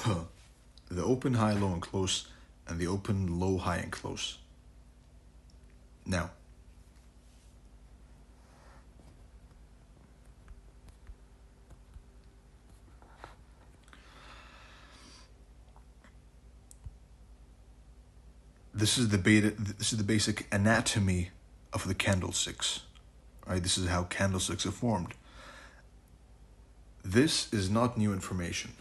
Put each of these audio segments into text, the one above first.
the open, high, low, and close, and the open, low, high, and close. Now, this is the basic anatomy of the candlesticks. Right? This is how candlesticks are formed. This is not new information.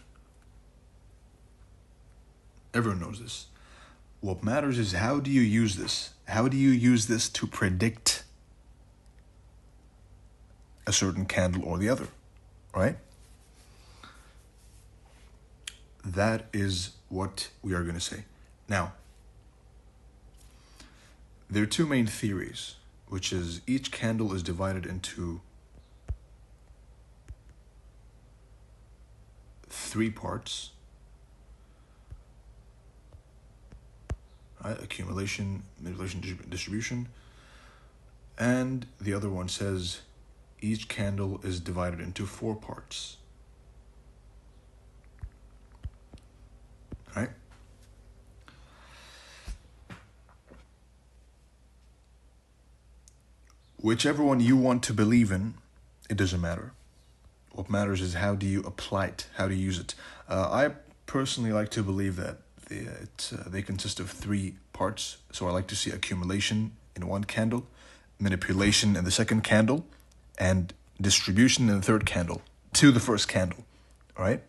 Everyone knows this. What matters is how do you use this? How do you use this to predict a certain candle or the other, right? That is what we are going to say. Now, there are two main theories, which is each candle is divided into 3 parts. Right? Accumulation, manipulation, distribution. And the other one says each candle is divided into 4 parts. Right? Whichever one you want to believe in, it doesn't matter. What matters is how do you apply it, how do you use it. I personally like to believe that they consist of 3 parts. So I like to see accumulation in one candle, manipulation in the second candle, and distribution in the third candle to the first candle, right?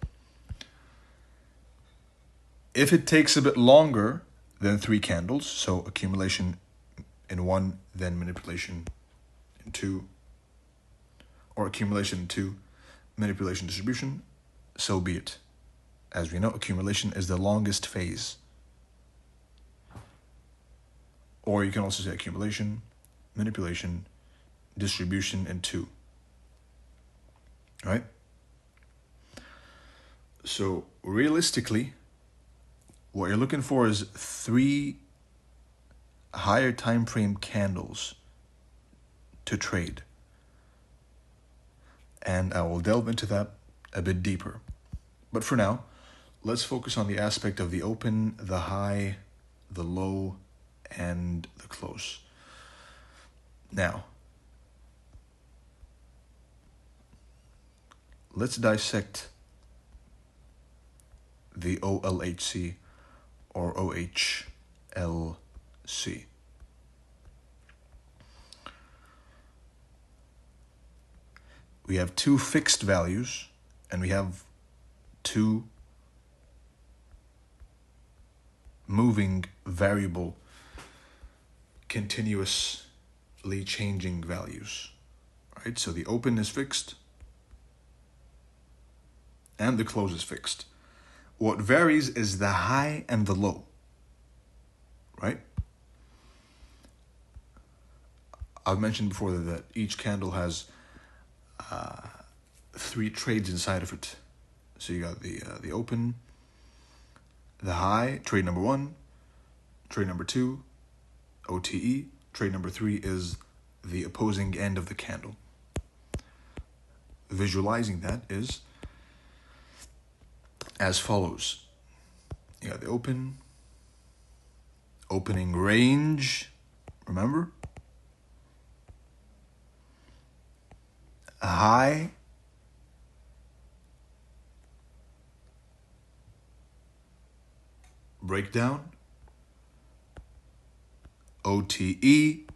If it takes a bit longer than 3 candles, so accumulation in 1, then manipulation in 2, or accumulation in 2, manipulation, distribution, so be it. As we know, accumulation is the longest phase. Or you can also say accumulation, manipulation, distribution in 2. Right? So realistically, what you're looking for is 3 higher time frame candles to trade. And I will delve into that a bit deeper. But for now, let's focus on the aspect of the open, the high, the low, and the close. Now, let's dissect the Olhc or Ohlc. We have 2 fixed values, and we have 2 moving variable, continuously changing values. Right? So the open is fixed, and the close is fixed. What varies is the high and the low. Right? I've mentioned before that each candle has 3 trades inside of it. So you got the open, the high, trade number 1, trade number 2, OTE, trade number 3 is the opposing end of the candle. Visualizing that is as follows. You got the opening range, remember? A high, breakdown, OTE,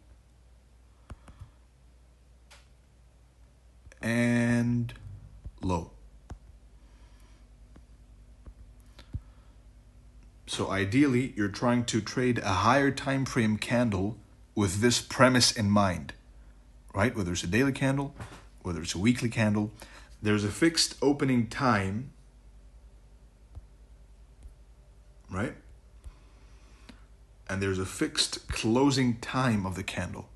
and low. So ideally, you're trying to trade a higher time frame candle with this premise in mind, right? Whether it's a daily candle, whether it's a weekly candle, there's a fixed opening time, right? And there's a fixed closing time of the candle.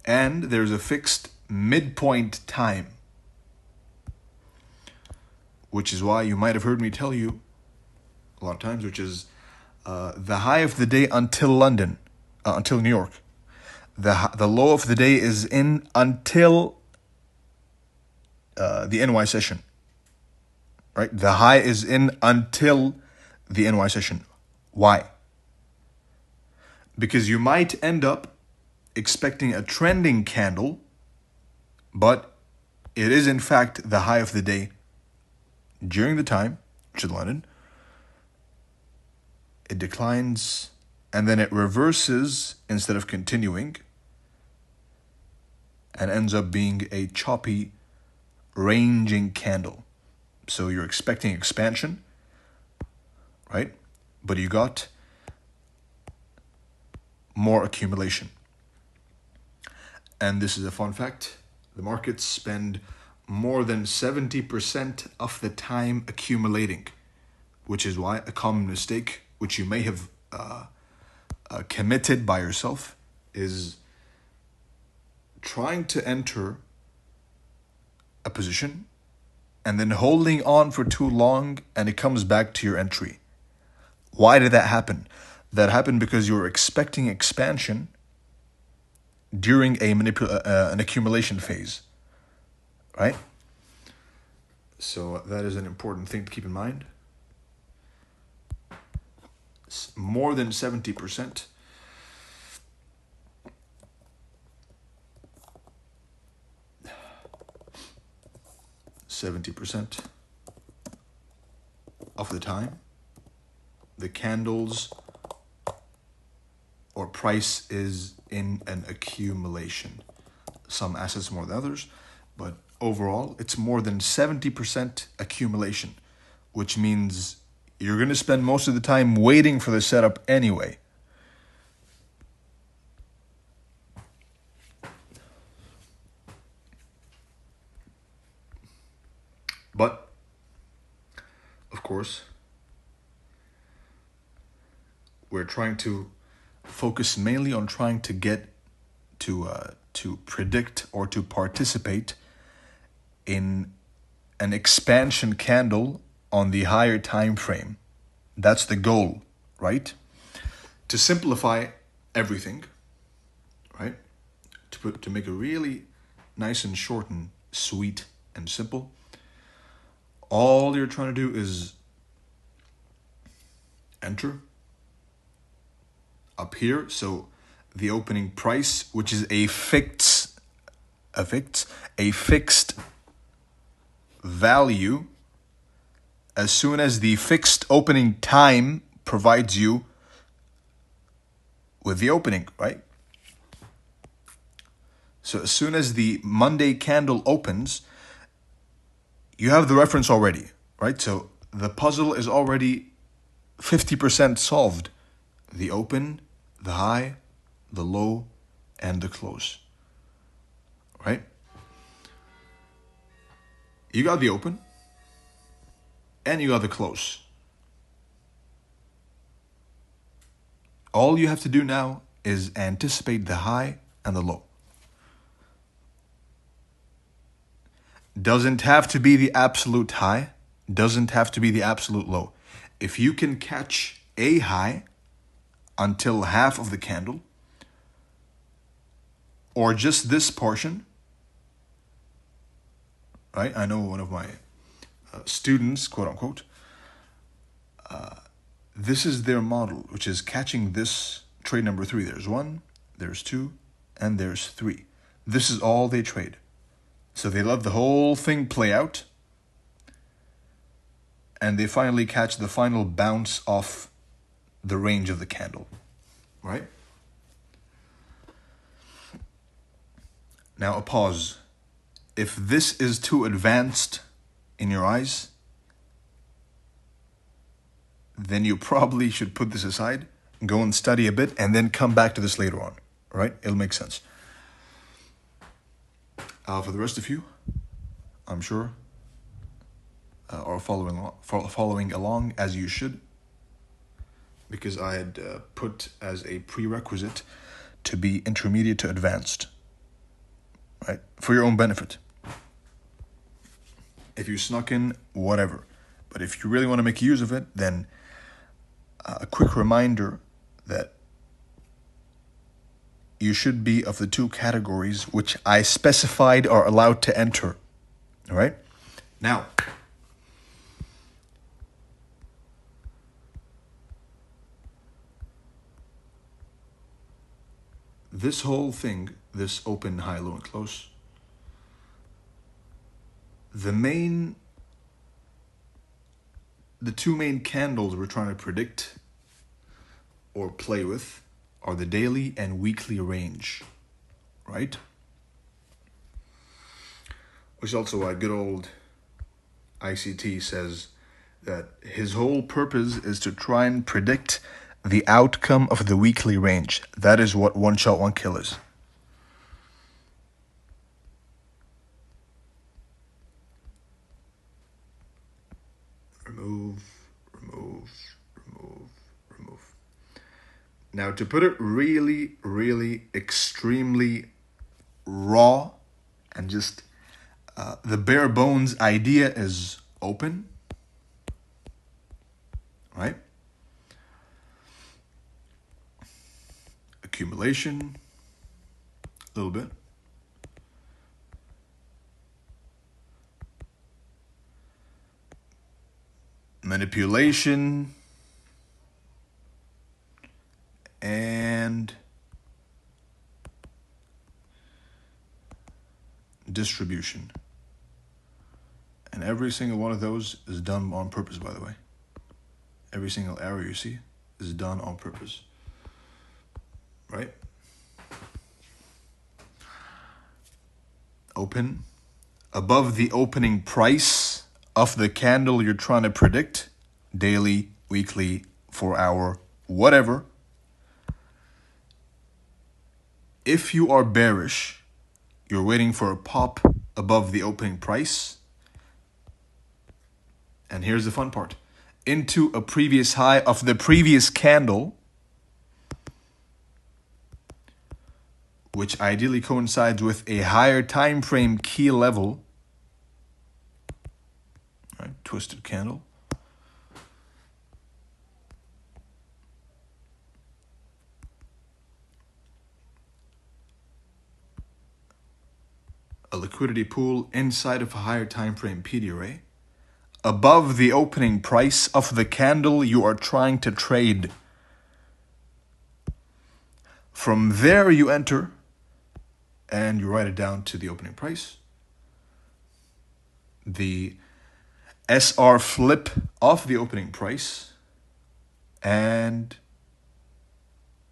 And there's a fixed midpoint time, which is why you might have heard me tell you a lot of times, which is the high of the day until until New York. The low of the day is in until the NY session. right? The high is in until the NY session. Why? Because you might end up expecting a trending candle, but it is in fact the high of the day during the time, which is London. It declines and then it reverses instead of continuing and ends up being a choppy, ranging candle. So you're expecting expansion, right? But you got more accumulation. And this is a fun fact. The markets spend more than 70% of the time accumulating, which is why a common mistake, which you may have committed by yourself, is trying to enter a position and then holding on for too long and it comes back to your entry. Why did that happen? That happened because you were expecting expansion during an accumulation phase, right? So that is an important thing to keep in mind. More than 70%. Of the time, the candles or price is in an accumulation. Some assets more than others, but overall, it's more than 70% accumulation, which means you're going to spend most of the time waiting for the setup anyway. But, of course, we're trying to focus mainly on trying to get to predict or to participate in an expansion candle on the higher time frame. That's the goal, right? To simplify everything, right? To make it really nice and short and sweet and simple. All you're trying to do is enter up here. So the opening price, which is a fixed value, as soon as the fixed opening time provides you with the opening, right? So as soon as the Monday candle opens, you have the reference already, right? So the puzzle is already 50% solved. The open, the high, the low, and the close, right? You got the open and you got the close. All you have to do now is anticipate the high and the low. Doesn't have to be the absolute high, doesn't have to be the absolute low. If you can catch a high until half of the candle, or just this portion, right? I know one of my students, quote unquote, this is their model, which is catching this trade number 3. There's 1, there's 2, and there's 3. This is all they trade. So they let the whole thing play out, and they finally catch the final bounce off the range of the candle, right? Now a pause. If this is too advanced in your eyes, then you probably should put this aside, go and study a bit, and then come back to this later on, right? It'll make sense. For the rest of you, I'm sure, are following along as you should, because I had put as a prerequisite to be intermediate to advanced, right? For your own benefit. If you snuck in, whatever. But if you really want to make use of it, then a quick reminder that you should be of the 2 categories which I specified are allowed to enter. All right? Now, this whole thing, this open, high, low, and close, the two main candles we're trying to predict or play with are the daily and weekly range, right? Which is also why good old ICT says that his whole purpose is to try and predict the outcome of the weekly range. That is what one shot, one kill is. Remove. Now, to put it really, really extremely raw and just the bare bones idea is open, right? Accumulation, a little bit. Manipulation, and distribution. And every single one of those is done on purpose, by the way. Every single arrow you see is done on purpose, right? Open. Above the opening price of the candle you're trying to predict, daily, weekly, 4 hour, whatever. If you are bearish, you're waiting for a pop above the opening price. And here's the fun part. Into a previous high of the previous candle, which ideally coincides with a higher time frame key level. Right, twisted candle. A liquidity pool inside of a higher time frame PD array. Above the opening price of the candle you are trying to trade. From there you enter and you write it down to the opening price. The SR flip of the opening price and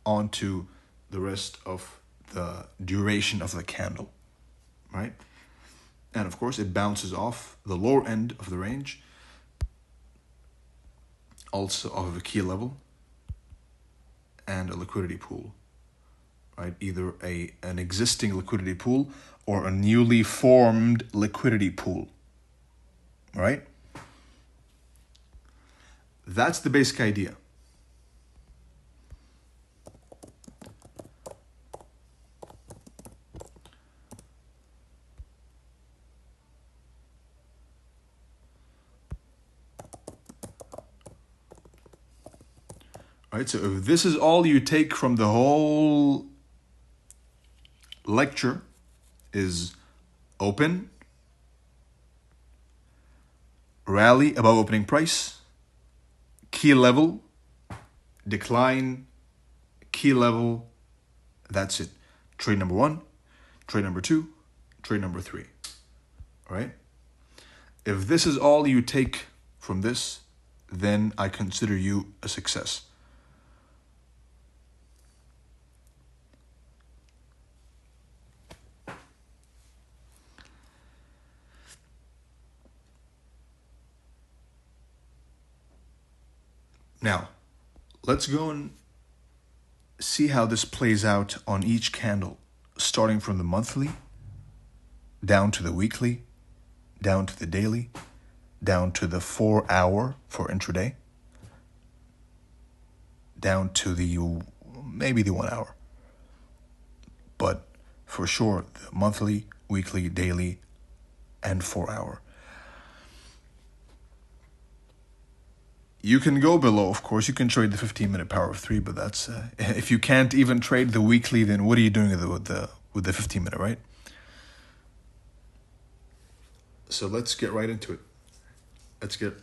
onto the rest of the duration of the candle, right? And of course, it bounces off the lower end of the range, also off of a key level, and a liquidity pool, right? Either an existing liquidity pool or a newly formed liquidity pool, right? That's the basic idea. Right, so if this is all you take from the whole lecture is open, rally above opening price, key level, decline, key level, that's it. Trade number 1, trade number 2, trade number 3, all right? If this is all you take from this, then I consider you a success. Now, let's go and see how this plays out on each candle, starting from the monthly, down to the weekly, down to the daily, down to the 4 hour for intraday, down to maybe the 1 hour. But for sure, the monthly, weekly, daily, and 4 hour. You can go below, of course. You can trade the 15-minute power of 3, but that's if you can't even trade the weekly, then what are you doing with the 15-minute, right? So let's get right into it.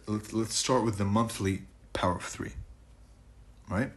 Let's start with the monthly power of 3, right?